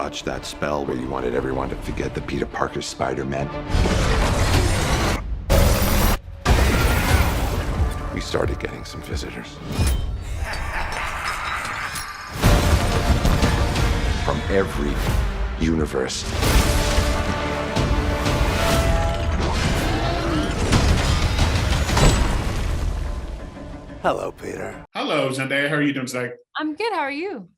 botched that spell where you wanted everyone to forget that Peter Parker's Spider-Man, we started getting some visitors. From every universe. Hello, Peter. Hello, Zendaya. How are you doing today? I'm good. How are you?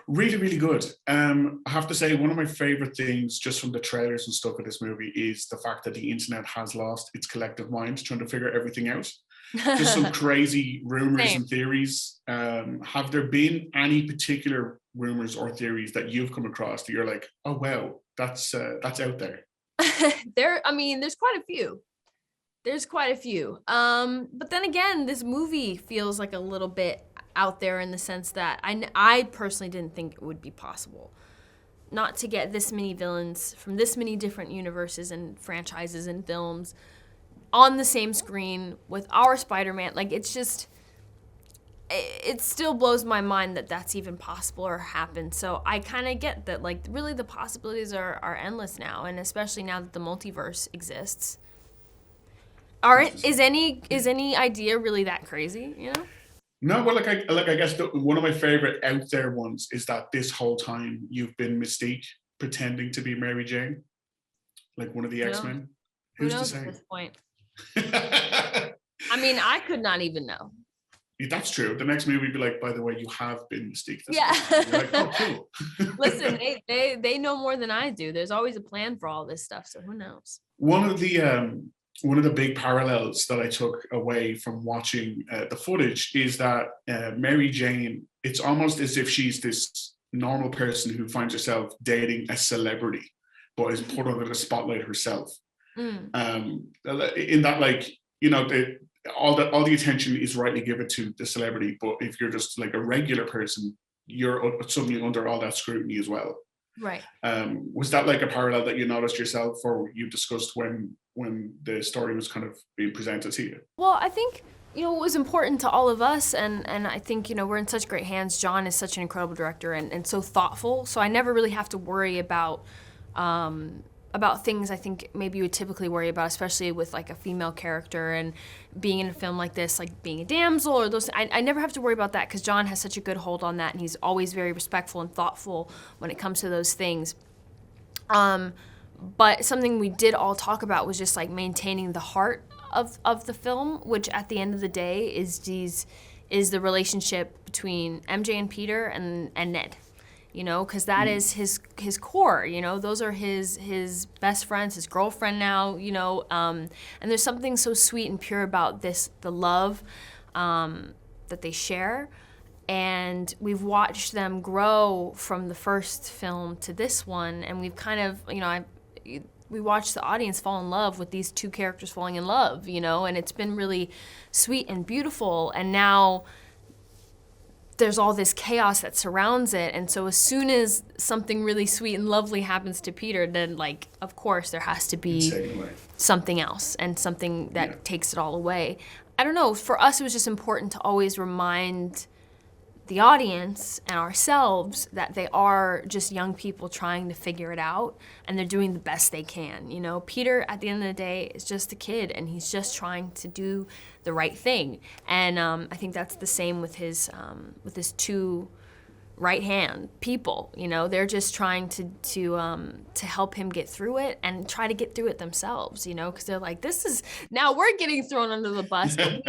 Really, really good. I have to say, one of my favorite things just from the trailers and stuff of this movie is the fact that the internet has lost its collective mind trying to figure everything out. Just some crazy rumors and theories. Have there been any particular rumors or theories that you've come across that you're like, oh, wow, that's out there? There's quite a few. But then again, this movie feels like a little bit out there in the sense that I personally didn't think it would be possible not to get this many villains from this many different universes and franchises and films on the same screen with our Spider-Man. Like, it's just, it still blows my mind that that's even possible or happened. So I kind of get that, like, really the possibilities are endless now, and especially now that the multiverse exists. Is any idea really that crazy, you know? No, well, I guess one of my favorite out there ones is that this whole time you've been Mystique pretending to be Mary Jane, like one of the X-Men. Who's to say? At this point? I mean, I could not even know. Yeah, that's true. The next movie would be like, by the way, you have been Mystique. Yeah. You're like, oh, cool. Listen, they know more than I do. There's always a plan for all this stuff, so who knows? One of the big parallels that I took away from watching the footage is that Mary Jane, it's almost as if she's this normal person who finds herself dating a celebrity, but is put under the spotlight herself. In that, like, you know, all the attention is rightly given to the celebrity, but if you're just like a regular person, you're suddenly under all that scrutiny as well. Right. Was that like a parallel that you noticed yourself, or you discussed when the story was kind of being presented to you? Well, I think, you know, it was important to all of us, and I think, you know, we're in such great hands. John is such an incredible director and so thoughtful, so I never really have to worry about things I think maybe you would typically worry about, especially with like a female character and being in a film like this, like being a damsel or those. I never have to worry about that because John has such a good hold on that, and he's always very respectful and thoughtful when it comes to those things. But something we did all talk about was just like maintaining the heart of the film, which at the end of the day is the relationship between MJ and Peter and Ned. You know, because that is his core, you know, those are his best friends, his girlfriend now, you know, and there's something so sweet and pure about the love that they share. And we've watched them grow from the first film to this one, and we've kind of, you know, we watched the audience fall in love with these two characters falling in love, you know, and it's been really sweet and beautiful, and now there's all this chaos that surrounds it, and so as soon as something really sweet and lovely happens to Peter, then, like, of course there has to be something else and something that takes it all away. I don't know, for us it was just important to always remind the audience and ourselves that they are just young people trying to figure it out, and they're doing the best they can. You know, Peter at the end of the day is just a kid, and he's just trying to do the right thing. And I think that's the same with his two right-hand people. You know, they're just trying to help him get through it and try to get through it themselves. You know, because they're like, now we're getting thrown under the bus. But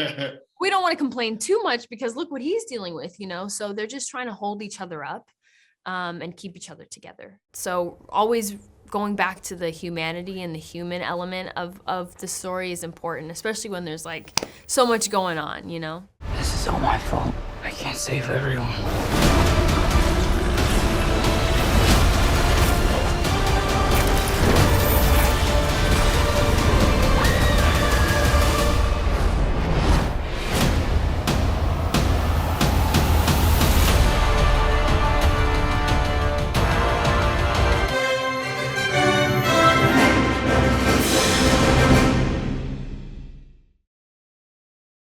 we don't want to complain too much because look what he's dealing with, you know? So they're just trying to hold each other up and keep each other together. So always going back to the humanity and the human element of the story is important, especially when there's like so much going on, you know? This is all my fault. I can't save everyone.